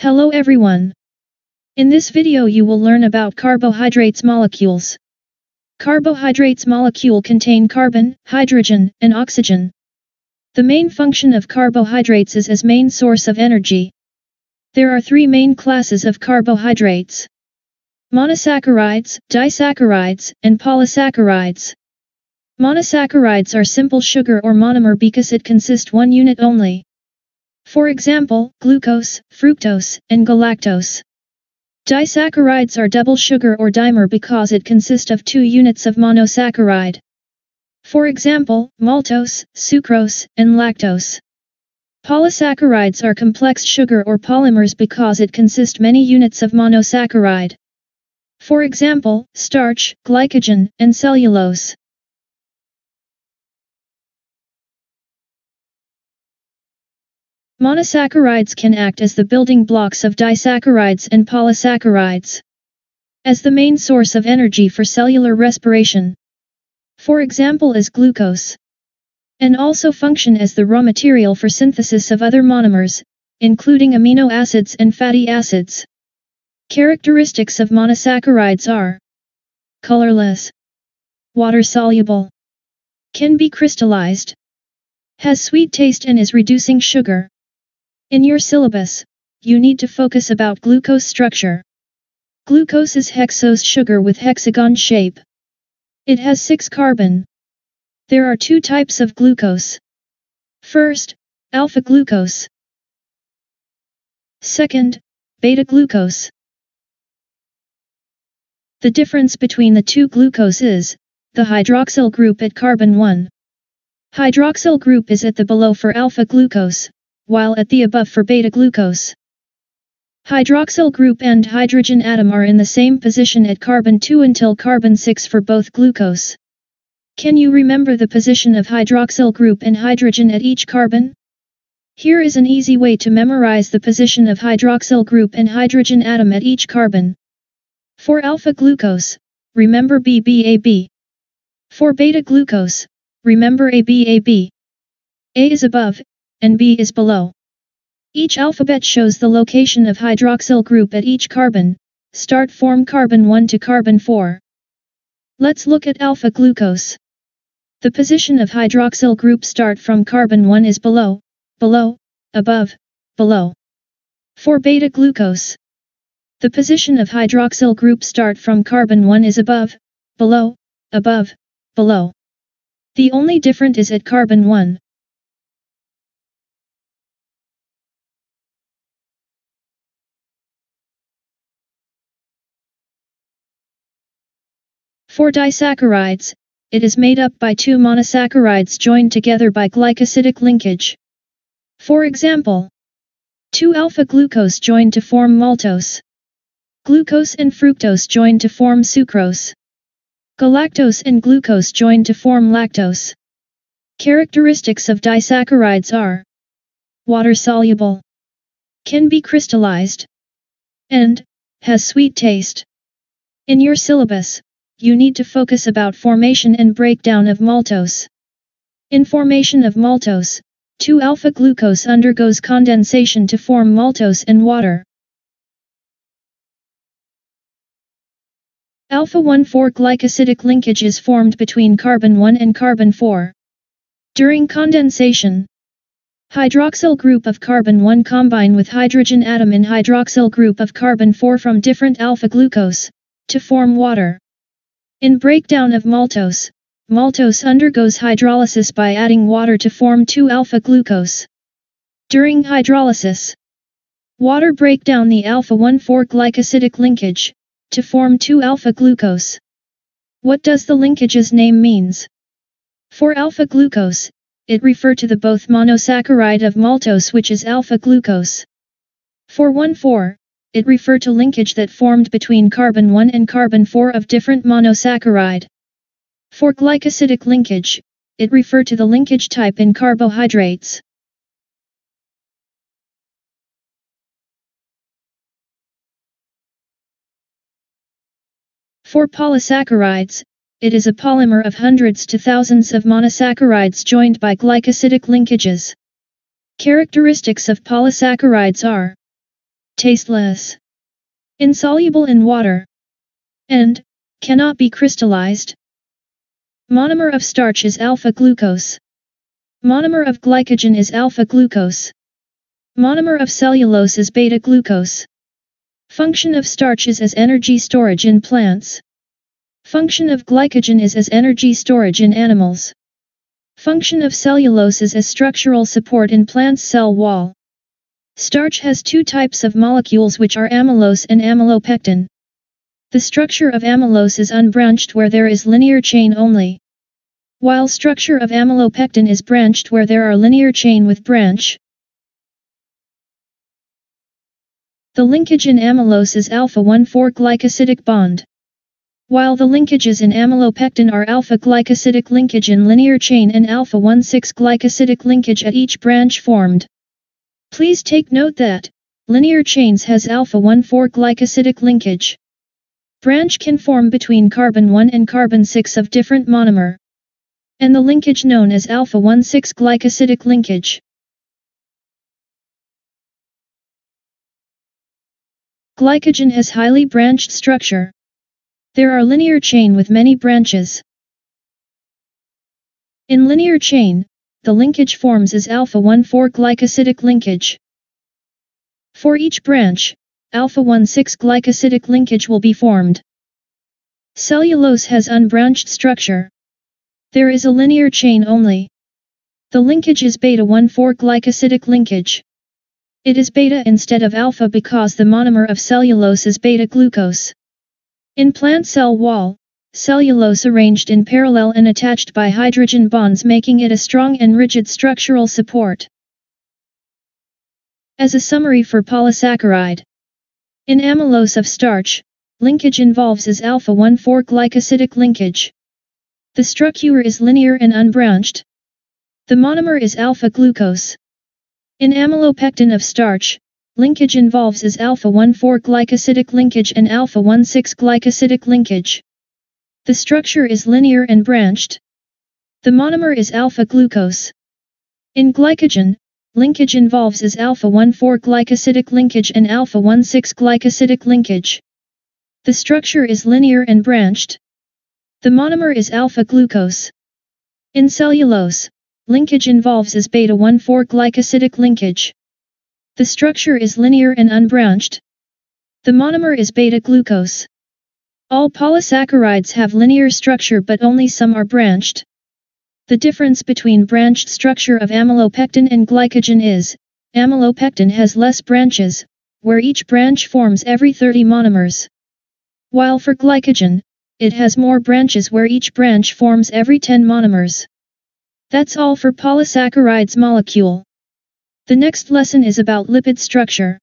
Hello everyone. In this video you will learn about carbohydrates molecules. Carbohydrates molecule contain carbon, hydrogen, and oxygen. The main function of carbohydrates is as main source of energy. There are three main classes of carbohydrates: monosaccharides, disaccharides, and polysaccharides. Monosaccharides are simple sugar or monomer because it consists one unit only. For example, glucose, fructose, and galactose. Disaccharides are double sugar or dimer because it consists of two units of monosaccharide. For example, maltose, sucrose, and lactose. Polysaccharides are complex sugar or polymers because it consists many units of monosaccharide. For example, starch, glycogen, and cellulose. Monosaccharides can act as the building blocks of disaccharides and polysaccharides, as the main source of energy for cellular respiration, for example as glucose, and also function as the raw material for synthesis of other monomers, including amino acids and fatty acids. Characteristics of monosaccharides are colorless, water-soluble, can be crystallized, has sweet taste and is reducing sugar. In your syllabus, you need to focus about glucose structure. Glucose is hexose sugar with hexagon shape. It has 6 carbon. There are two types of glucose. First, alpha glucose. Second, beta glucose. The difference between the two glucose is the hydroxyl group at carbon 1. Hydroxyl group is at the below for alpha glucose, while at the above for beta glucose. Hydroxyl group and hydrogen atom are in the same position at carbon 2 until carbon 6 for both glucose. Can you remember the position of hydroxyl group and hydrogen at each carbon? Here is an easy way to memorize the position of hydroxyl group and hydrogen atom at each carbon. For alpha glucose, remember BBAB. For beta glucose, remember ABAB. A is above, and B is below. Each alphabet shows the location of hydroxyl group at each carbon. Start form carbon 1 to carbon 4. Let's look at alpha glucose. The position of hydroxyl group start from carbon 1 is below, below, above, below. For beta glucose, the position of hydroxyl group start from carbon 1 is above, below, above, below. The only difference is at carbon 1. For disaccharides, it is made up by two monosaccharides joined together by glycosidic linkage. For example, 2-alpha glucose joined to form maltose. Glucose and fructose joined to form sucrose. Galactose and glucose joined to form lactose. Characteristics of disaccharides are water-soluble, can be crystallized, and has sweet taste. In your syllabus, you need to focus about formation and breakdown of maltose. In formation of maltose, 2-alpha glucose undergoes condensation to form maltose and water. Alpha-1,4 glycosidic linkage is formed between carbon 1 and carbon 4. During condensation, hydroxyl group of carbon 1 combine with hydrogen atom in hydroxyl group of carbon 4 from different alpha glucose, to form water. In breakdown of maltose, maltose undergoes hydrolysis by adding water to form 2-alpha glucose. During hydrolysis, water break down the alpha-1,4 glycosidic linkage, to form 2-alpha glucose. What does the linkage's name means? For alpha glucose, it refer to the both monosaccharide of maltose which is alpha glucose. For 1,4, it refer to linkage that formed between carbon 1 and carbon 4 of different monosaccharide. For glycosidic linkage, it refer to the linkage type in carbohydrates. For polysaccharides, it is a polymer of hundreds to thousands of monosaccharides joined by glycosidic linkages. Characteristics of polysaccharides are tasteless, insoluble in water, and cannot be crystallized. Monomer of starch is alpha-glucose. Monomer of glycogen is alpha-glucose. Monomer of cellulose is beta-glucose. Function of starch is as energy storage in plants. Function of glycogen is as energy storage in animals. Function of cellulose is as structural support in plant's cell wall. Starch has two types of molecules which are amylose and amylopectin. The structure of amylose is unbranched where there is linear chain only, while structure of amylopectin is branched where there are linear chain with branch. The linkage in amylose is alpha-1,4 glycosidic bond, while the linkages in amylopectin are alpha-glycosidic linkage in linear chain and alpha-1,6 glycosidic linkage at each branch formed. Please take note that linear chains has alpha-1,4 glycosidic linkage. Branch can form between carbon-1 and carbon-6 of different monomer, and the linkage known as alpha-1,6 glycosidic linkage. Glycogen has highly branched structure. There are linear chain with many branches. In linear chain, the linkage forms is alpha-1,4 glycosidic linkage. For each branch, alpha-1,6 glycosidic linkage will be formed. Cellulose has unbranched structure. There is a linear chain only. The linkage is beta-1,4 glycosidic linkage. It is beta instead of alpha because the monomer of cellulose is beta-glucose. In plant cell wall, cellulose arranged in parallel and attached by hydrogen bonds making it a strong and rigid structural support. As a summary for polysaccharide. In amylose of starch, linkage involves is alpha-1,4 glycosidic linkage. The structure is linear and unbranched. The monomer is alpha-glucose. In amylopectin of starch, linkage involves is alpha-1,4 glycosidic linkage and alpha-1,6 glycosidic linkage. The structure is linear and branched. The monomer is alpha-glucose. In glycogen, linkage involves is alpha-1,4 glycosidic linkage and alpha-1,6 glycosidic linkage. The structure is linear and branched. The monomer is alpha-glucose. In cellulose, linkage involves is beta-1,4 glycosidic linkage. The structure is linear and unbranched. The monomer is beta-glucose. All polysaccharides have linear structure but only some are branched. The difference between branched structure of amylopectin and glycogen is, amylopectin has less branches, where each branch forms every 30 monomers. While for glycogen, it has more branches where each branch forms every 10 monomers. That's all for polysaccharides molecule. The next lesson is about lipid structure.